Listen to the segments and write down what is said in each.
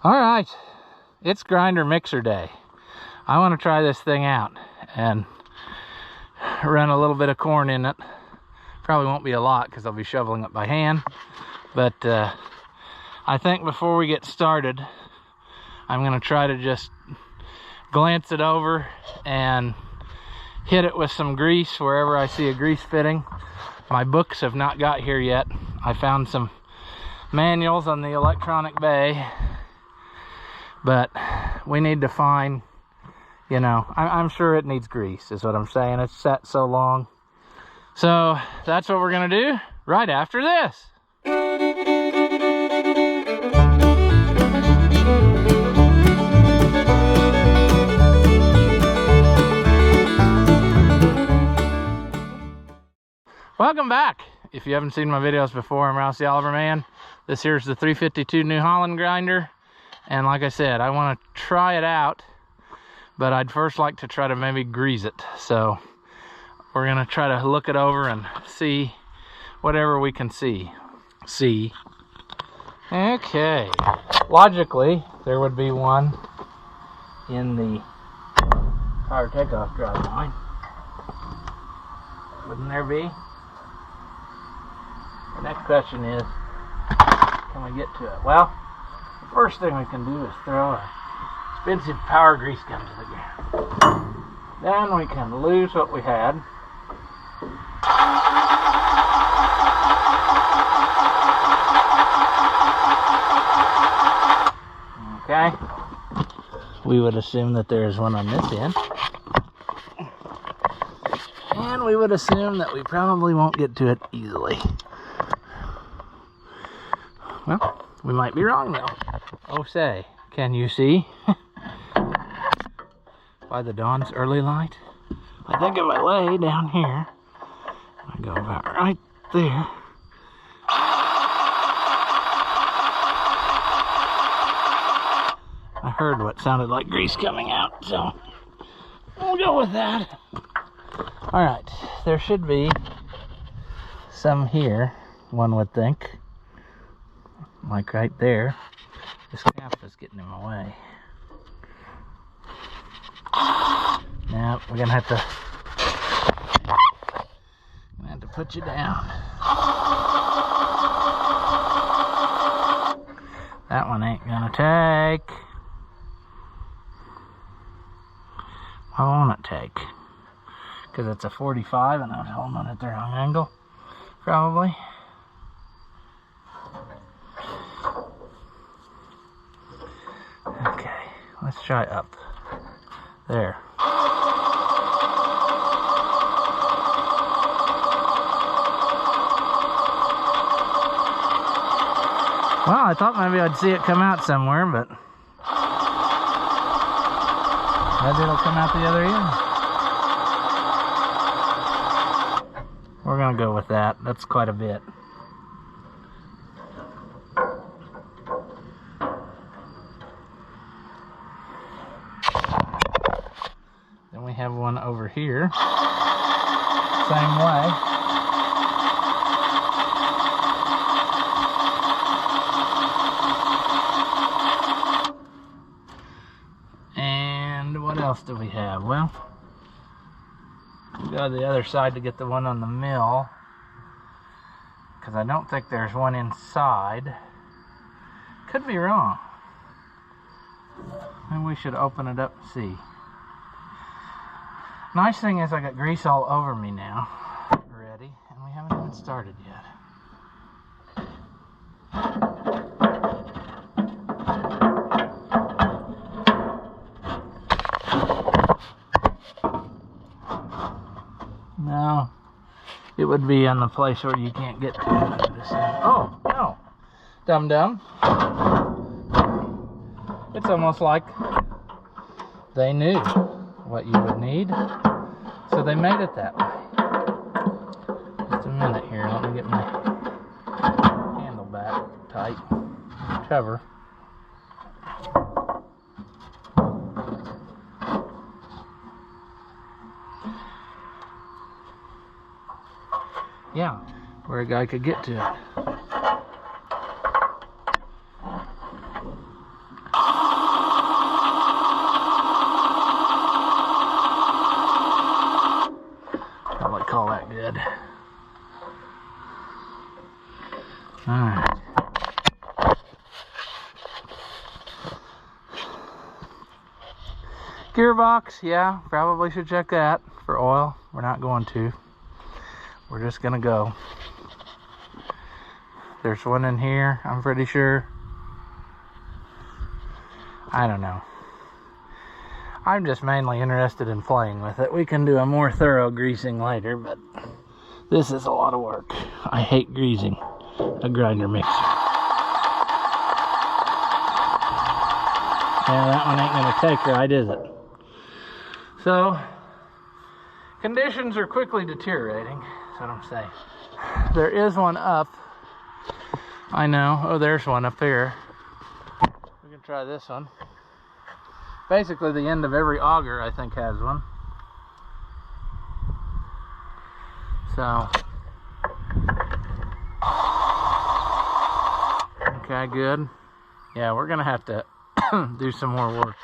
All right, it's grinder mixer day. I want to try this thing out and run a little bit of corn in it. Probably won't be a lot because I'll be shoveling it by hand. But I think before we get started, I'm going to try to just glance it over and hit it with some grease wherever I see a grease fitting. My books have not got here yet. I found some manuals on the electronic bay, but we need to find, you know, I'm sure it needs grease is what I'm saying. It's sat so long. So that's what we're gonna do right after this. Welcome back. If you haven't seen my videos before, I'm Rouse the Oliver Man. This here's the 352 New Holland grinder. And like I said, I want to try it out, but I'd first like to try to maybe grease it. So we're gonna try to look it over and see whatever we can see. Okay. Logically, there would be one in the power takeoff drive line. Wouldn't there be? The next question is, can we get to it? Well, the first thing we can do is throw our expensive power grease gun to the ground. Then we can lose what we had. Okay. We would assume that there is one on this end. And we would assume that we probably won't get to it easily. Well, we might be wrong though. Oh say, can you see? By the dawn's early light? I think if I lay down here, I go about right there. I heard what sounded like grease coming out, so we'll go with that. All right, there should be some here, one would think. Like right there. This cap is getting in my way. Now we're gonna have to put you down. That one ain't gonna take. Why won't it take? Because it's a 45 and I was holding on at the wrong angle, probably. Okay, let's try up. There. Well, I thought maybe I'd see it come out somewhere, but maybe it'll come out the other end. We're gonna go with that. That's quite a bit. Then we have one over here. Same way. And what else do we have? Well, we go to the other side to get the one on the mill, because I don't think there's one inside. Could be wrong. Maybe we should open it up and see. Nice thing is I got grease all over me now, ready, and we haven't even started yet. No, it would be on the place where you can't get to it. Oh, no. Dum-dum. It's almost like they knew what you would need, so they made it that way. Just a minute here, let me get my handle back tight. Cover. Yeah, where a guy could get to it. Gearbox, yeah, probably should check that for oil. We're not going to. We're just gonna go. There's one in here, I'm pretty sure. I don't know. I'm just mainly interested in playing with it. We can do a more thorough greasing later, but this is a lot of work. I hate greasing a grinder mixer. Yeah, that one ain't gonna take right, is it? So, conditions are quickly deteriorating, that's what I'm saying. There is one up. I know. Oh, there's one up here. We can try this one. Basically, the end of every auger, I think, has one. So. Okay, good. Yeah, we're gonna have to do some more work.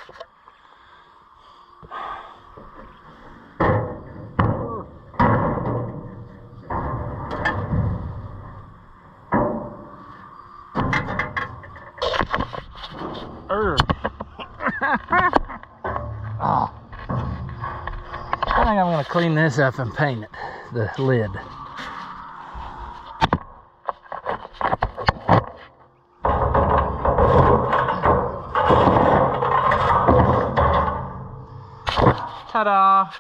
Oh. I think I'm gonna clean this up and paint it, the lid. Ta-da!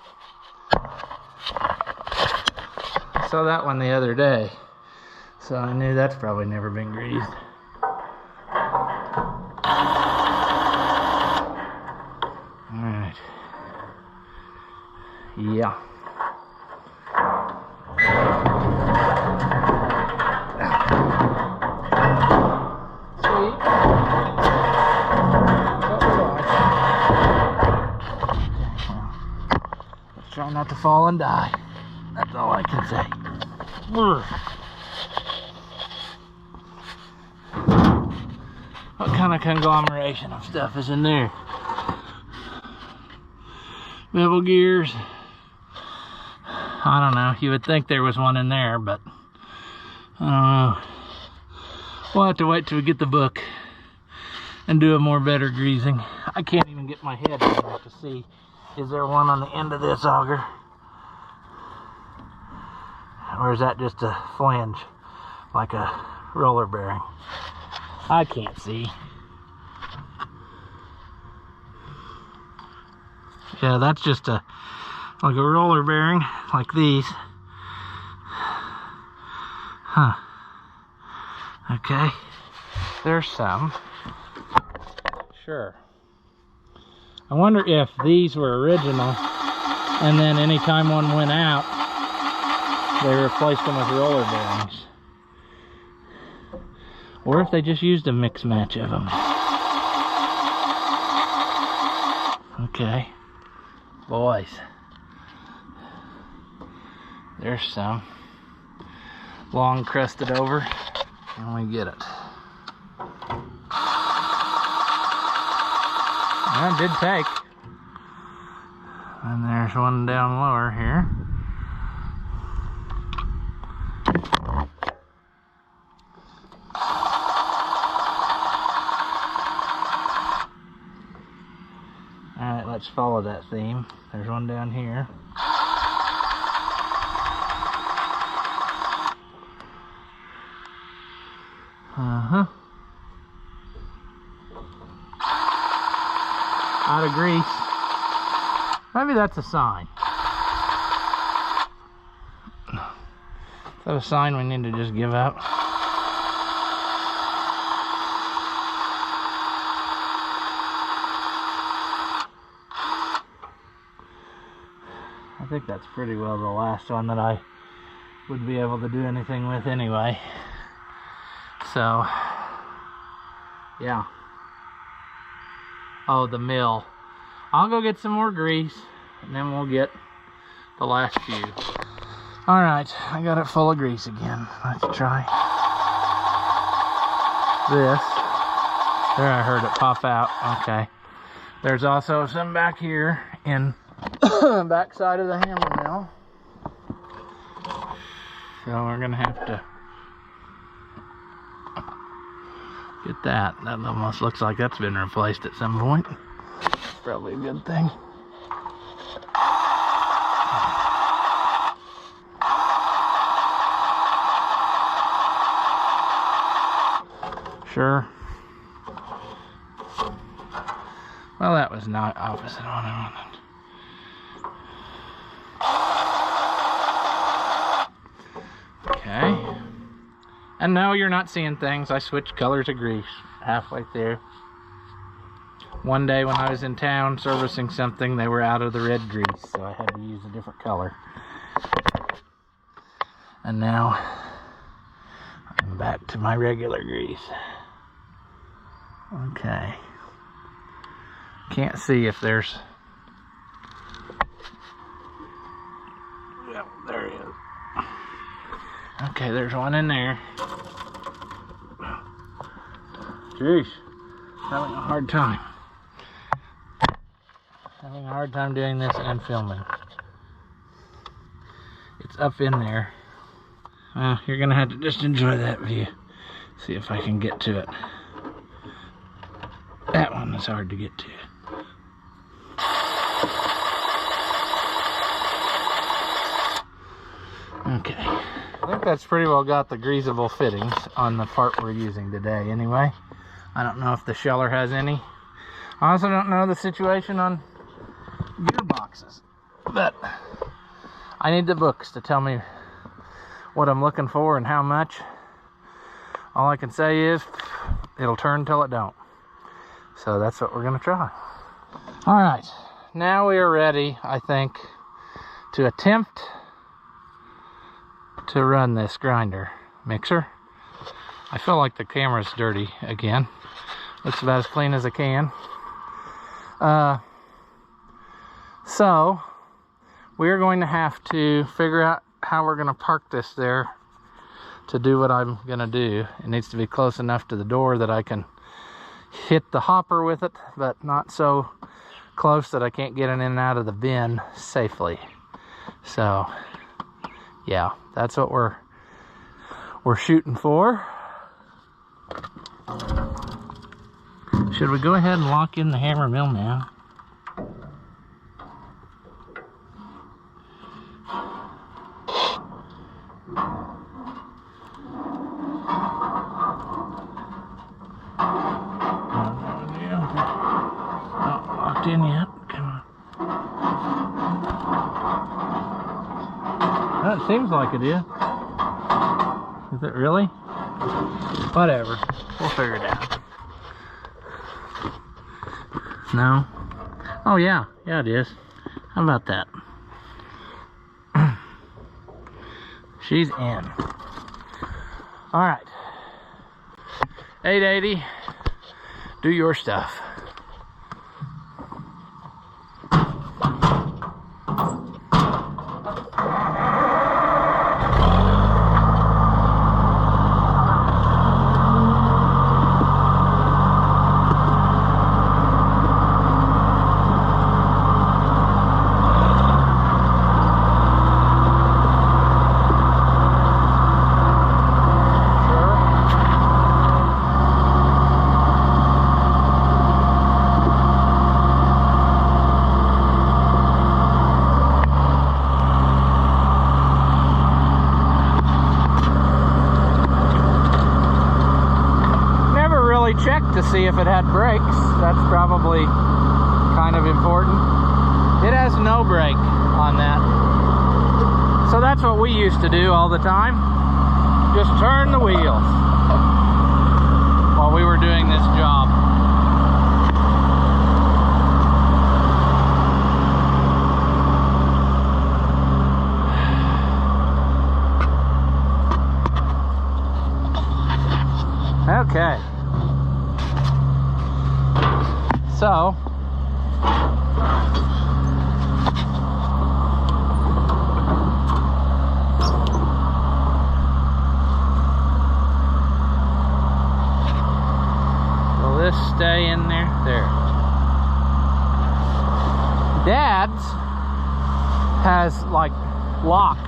I saw that one the other day, so I knew that's probably never been greased. Alright. Yeah. Sweet. Let's try not to fall and die. That's all I can say. What kind of conglomeration of stuff is in there? Bevel gears. I don't know. You would think there was one in there, but I don't know. We'll have to wait till we get the book and do a more better greasing. I can't even get my head in there to see. Is there one on the end of this auger? Or is that just a flange, like a roller bearing? I can't see. Yeah, that's just like a roller bearing, like these. Huh. Okay. There's some. Sure. I wonder if these were original, and then anytime one went out, they replaced them with roller bearings. Or if they just used a mix match of them. Okay. Boys. There's some. Long crusted over. And we get it. That did take. And there's one down lower here. Alright, let's follow that theme. There's one down here. Out of grease. Maybe that's a sign. Is that a sign we need to just give up? I think that's pretty well the last one that I would be able to do anything with anyway. So, yeah. Oh, the mill. I'll go get some more grease, and then we'll get the last few. Alright, I got it full of grease again. Let's try this. There, I heard it pop out. Okay. There's also some back here in back side of the hammer mill. So we're gonna have to get that. That almost looks like that's been replaced at some point. It's probably a good thing. Sure. Well, that was not opposite what I wanted. Okay. And no, you're not seeing things. I switched colors of grease halfway through. One day when I was in town servicing something, they were out of the red grease, so I had to use a different color. And now I'm back to my regular grease. Okay. Can't see if there's... Yep, there he is. Okay, there's one in there. Jeez, having a hard time. Having a hard time doing this and filming. It's up in there. Well, you're gonna have to just enjoy that view. See if I can get to it. That one is hard to get to. Okay. I think that's pretty well got the greasable fittings on the part we're using today anyway. I don't know if the sheller has any. I also don't know the situation on gearboxes, but I need the books to tell me what I'm looking for and how much. All I can say is it'll turn till it don't. So that's what we're gonna try. All right, now we are ready, I think, to attempt to run this grinder mixer. I feel like the camera's dirty again. Looks about as clean as I can. So we're going to have to figure out how we're going to park this there to do what I'm going to do. It needs to be close enough to the door that I can hit the hopper with it, but not so close that I can't get it in and out of the bin safely. So yeah, that's what we're shooting for. Should we go ahead and lock in the hammer mill now? Not locked in yet. Come on. That seems like it is. Is it really? Whatever. We'll figure it out. No? Oh yeah. Yeah, it is. How about that? She's in. Alright. 880. Do your stuff. Check to see if it had brakes. That's probably kind of important. It has no brake on that. So that's what we used to do all the time. Just turn the wheels while we were doing this job. Okay. So, will this stay in there? There. Dad's has like locks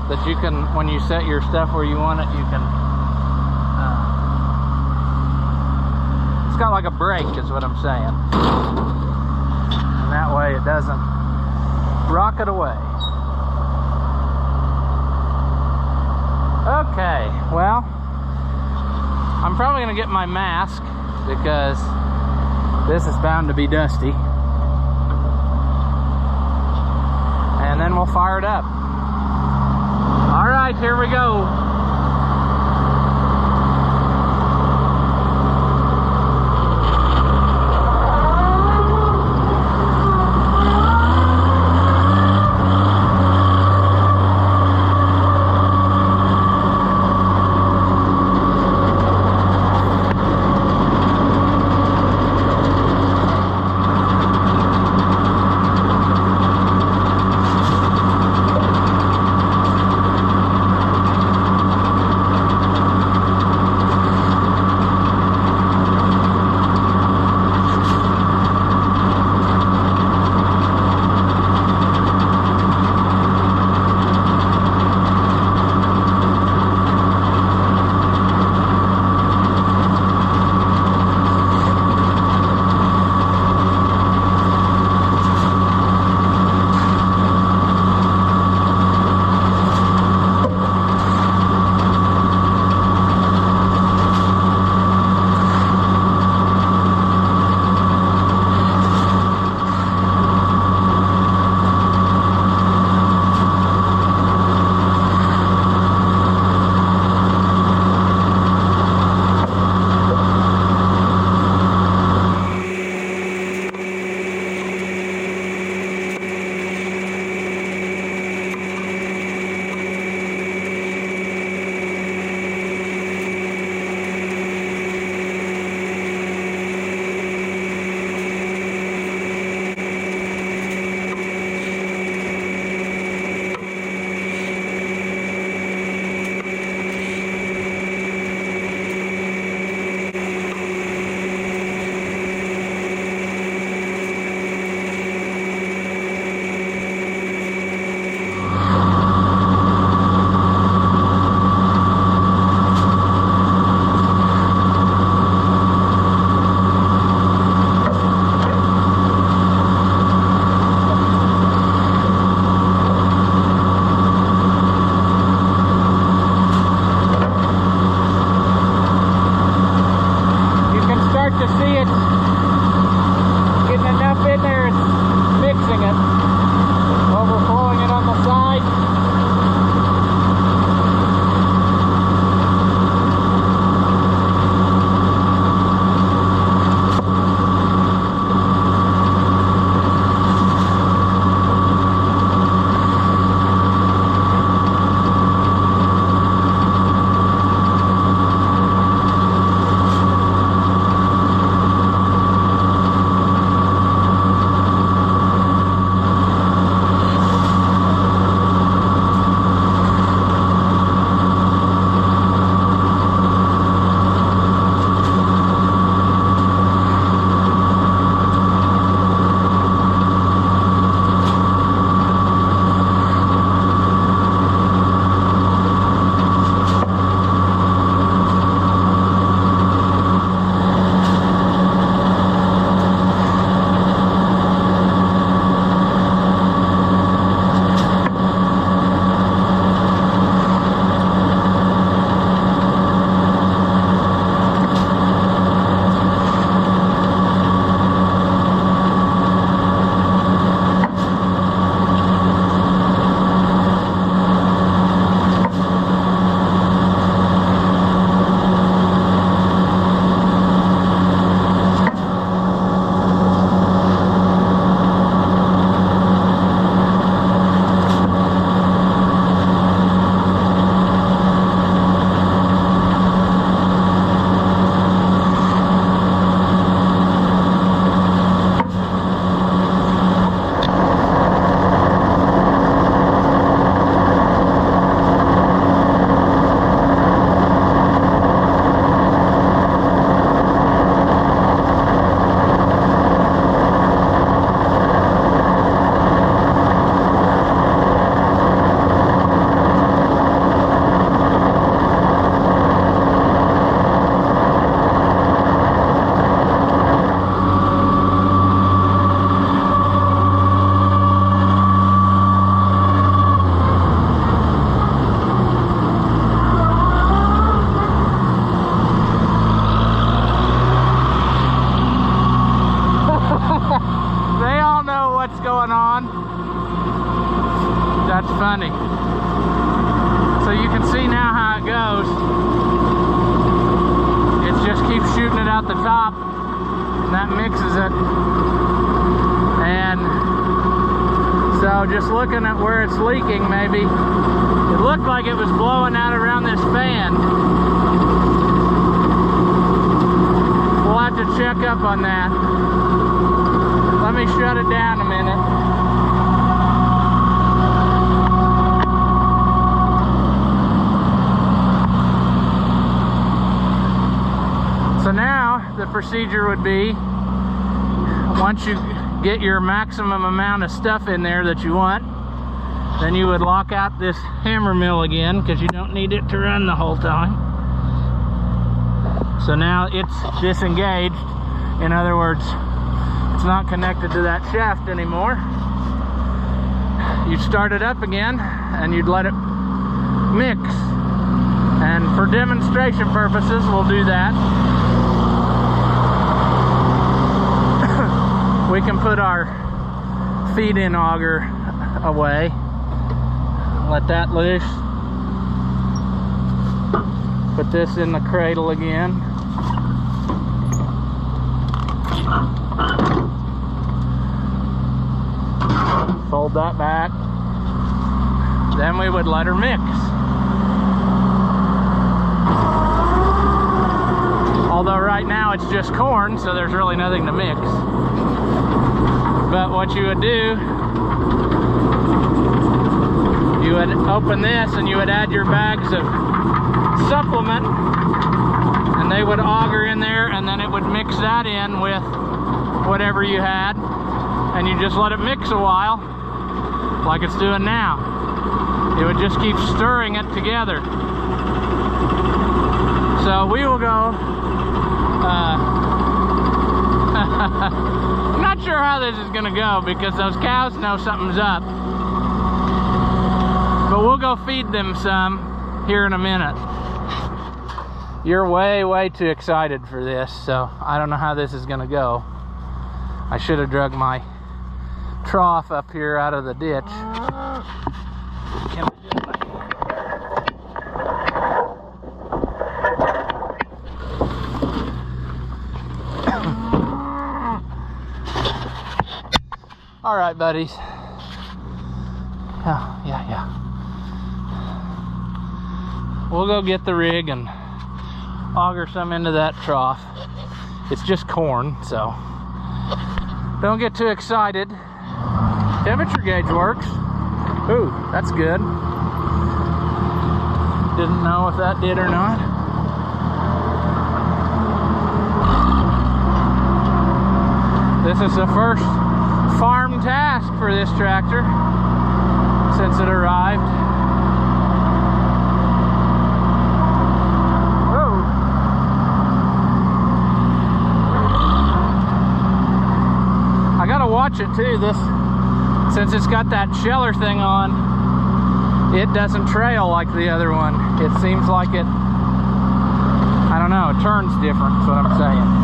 that you can, when you set your stuff where you want it, you can it's got like a brake is what I'm saying. And that way it doesn't rock it away. Okay, well, I'm probably gonna get my mask because this is bound to be dusty. And then we'll fire it up. All right, here we go. funny. So you can see now how it goes. It just keeps shooting it out the top, and that mixes it. And so just looking at where it's leaking, maybe it looked like it was blowing out around this fan. We'll have to check up on that. Let me shut it down a minute. So now the procedure would be, once you get your maximum amount of stuff in there that you want, then you would lock out this hammer mill again, because you don't need it to run the whole time. So now it's disengaged. In other words, it's not connected to that shaft anymore. You'd start it up again and you'd let it mix. And for demonstration purposes, we'll do that. We can put our feed-in auger away. Let that loose. Put this in the cradle again. Fold that back. Then we would let her mix. Although right now it's just corn, so there's really nothing to mix. But what you would do, you would open this and you would add your bags of supplement, and they would auger in there, and then it would mix that in with whatever you had, and you just let it mix a while like it's doing now. It would just keep stirring it together. So we will go I'm not sure how this is gonna go, because those cows know something's up, but we'll go feed them some here in a minute. You're way too excited for this, so I don't know how this is gonna go. I should have drug my trough up here out of the ditch. Can we do it like all right, buddies. Yeah. We'll go get the rig and auger some into that trough. It's just corn, so don't get too excited. Temperature gauge works. Ooh, that's good. Didn't know if that did or not. This is the first farm task for this tractor since it arrived. I gotta watch it too. This, since it's got that sheller thing on, it doesn't trail like the other one. It seems like it, I don't know, it turns different, is what I'm saying.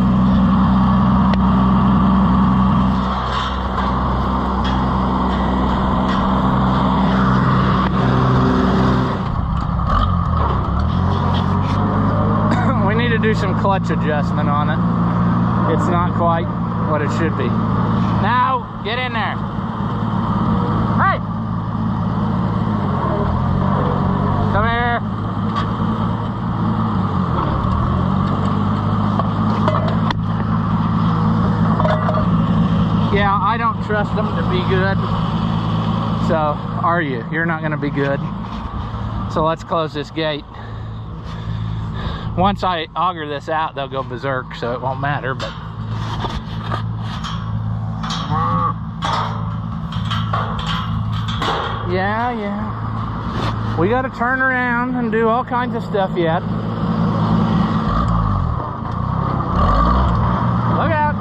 We need to do some clutch adjustment on it. It's not quite what it should be. Now, get in there. Hey! Come here. Yeah, I don't trust them to be good. So, are you? You're not going to be good. So let's close this gate. Once I auger this out, they'll go berserk, so it won't matter, but yeah. We got to turn around and do all kinds of stuff yet. Look out.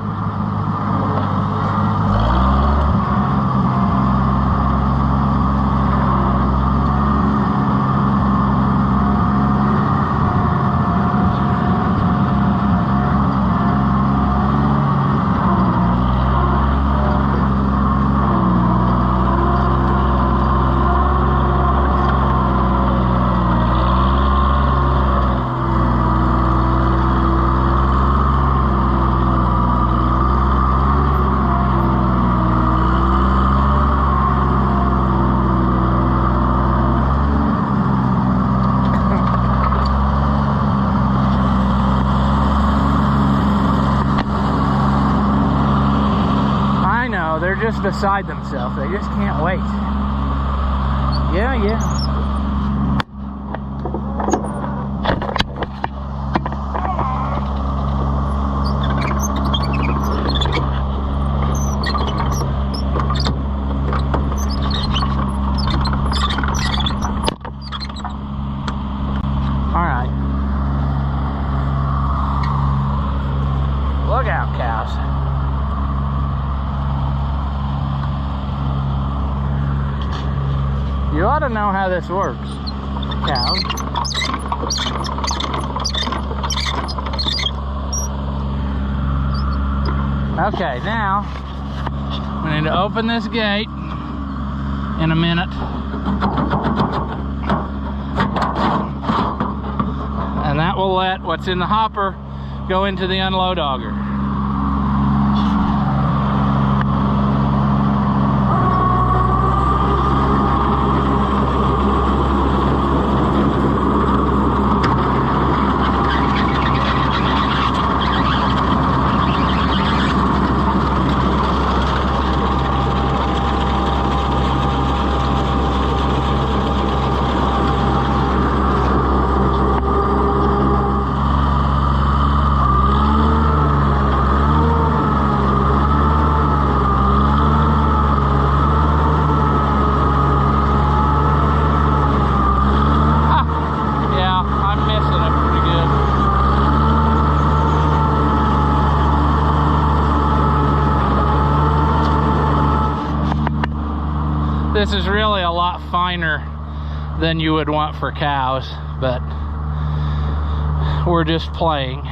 they're just beside themselves. They just can't wait. Yeah. All right. Look out, cows. You ought to know how this works, cows. Okay, now we need to open this gate in a minute. And that will let what's in the hopper go into the unload auger. This is really a lot finer than you would want for cows, but we're just playing.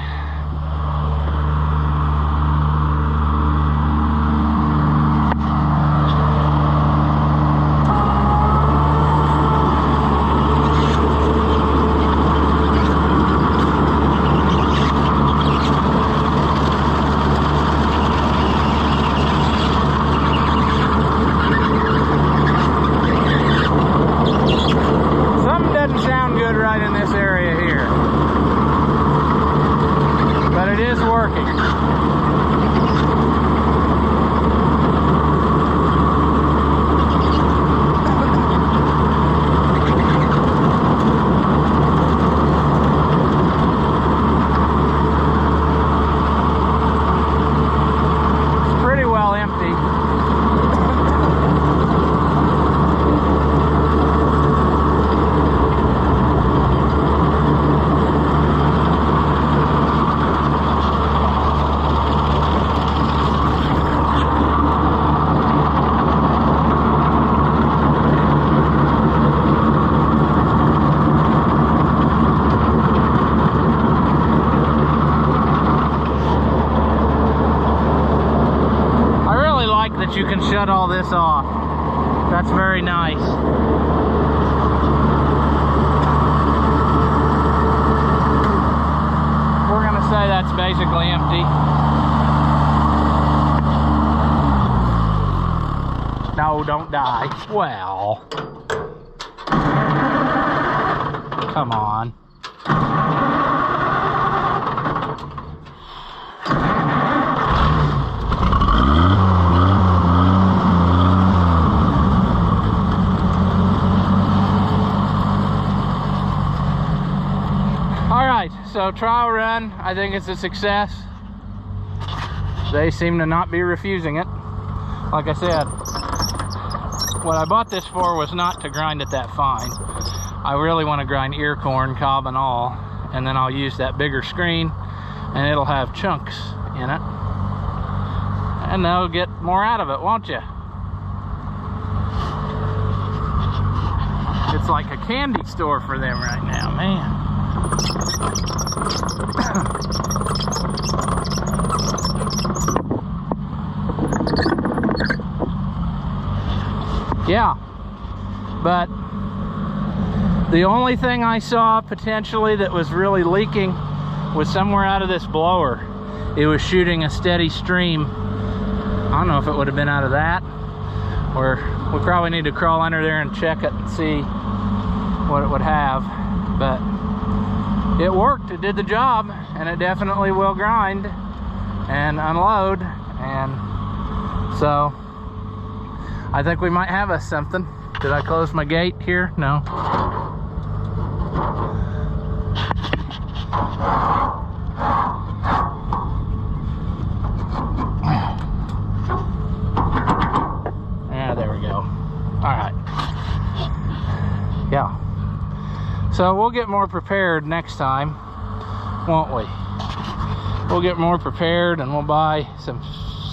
You can shut all this off. That's very nice. We're gonna say that's basically empty. No, don't die. Well, come on. So trial run, I think it's a success. They seem to not be refusing it. Like I said, what I bought this for was not to grind it that fine. I really want to grind ear corn, cob and all, and then I'll use that bigger screen and it'll have chunks in it. And they'll get more out of it, won't you? It's like a candy store for them right now, man. Yeah, but the only thing I saw potentially that was really leaking was somewhere out of this blower. It was shooting a steady stream. I don't know if it would have been out of that, or we probably need to crawl under there and check it and see what it would have. But it worked, it did the job, and it definitely will grind and unload. And so I think we might have us something. Did I close my gate here? No. Yeah, there we go. All right. Yeah. So we'll get more prepared next time, won't we? We'll get more prepared and we'll buy some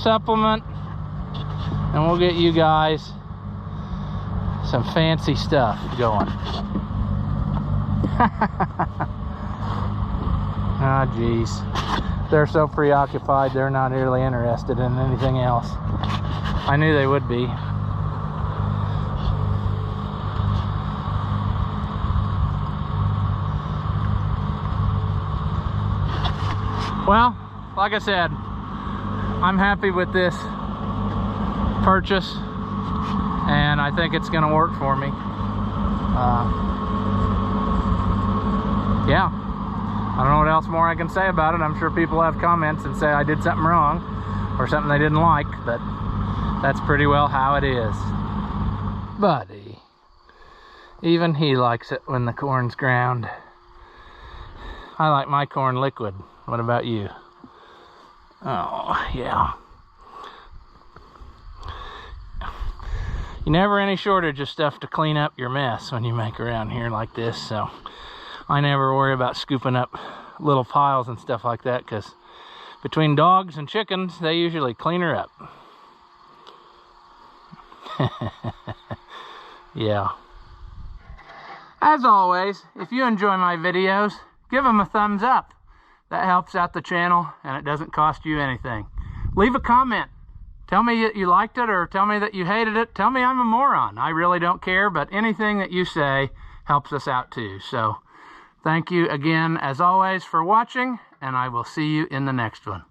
supplement and we'll get you guys some fancy stuff going. Ah, geez. They're so preoccupied, they're not really interested in anything else. I knew they would be. Well, like I said, I'm happy with this purchase and I think it's gonna work for me. Yeah, I don't know what else more I can say about it. I'm sure people have comments and say I did something wrong or something they didn't like, but that's pretty well how it is. Buddy, even he likes it when the corn's ground. I like my corn liquid. What about you? Oh, yeah. You never any shortage of stuff to clean up your mess when you make around here like this, so I never worry about scooping up little piles and stuff like that, because between dogs and chickens, they usually clean her up. Yeah. As always, if you enjoy my videos, give them a thumbs up. That helps out the channel and it doesn't cost you anything. Leave a comment. Tell me that you liked it or tell me that you hated it. Tell me I'm a moron. I really don't care, but anything that you say helps us out too. So thank you again, as always, for watching, and I will see you in the next one.